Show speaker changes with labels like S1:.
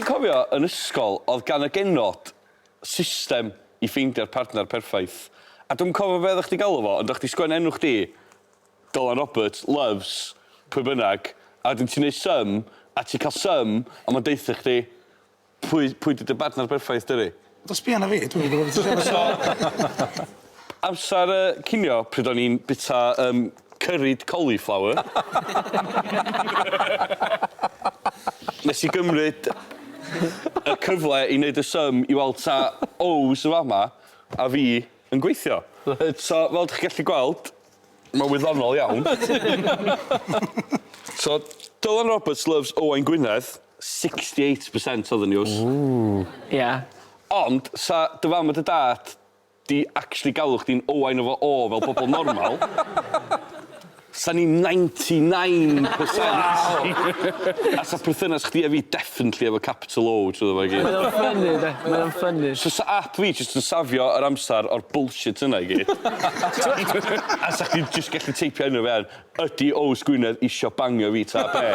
S1: cofio yn ysgol, oedd gan y genod system i ffeindio'r partner perffaith. A dwi'n cofio beth o'ch ti galw fo, ond o'ch ti sgwennu enw chdi, Dylan Roberts loves, pwy bynnag, a wedyn ti'n neud sum, a ti'n cael sum, a mae'n deitha chdi, pwy dy partner perffaith dyri?
S2: Dos bi anna fi, dwi'n gwybod beth ti'n siarad.
S1: Amser cinio, pryd o'n i'n bita curried cauliflower. Nes i gymryd y cyfle i wneud y sum i weld ta O's y fama, a fi yn gweithio. So, fel ydych chi'n gallu gweld, mae'n wyddonol iawn. So, Dylan Roberts loves Owain Gwynedd, 68% oedd y news.
S3: Yeah.
S1: Ond, sa dy fam a dy dad di actually galw chdi'n Owain efo O fel pobl normal, sa ni 99%. A sa perthynas chdi a fi definitely efo capital O trwy ddo fe gyd.
S3: Mae'n ffynnu, de. Mae'n ffynnu.
S1: So sa app fi jyst yn safio yr amser o'r bullshit yna i gyd. A sa chdi jyst gallu teipio enw fe ydy O's Gwynedd isio bangio fi ta be.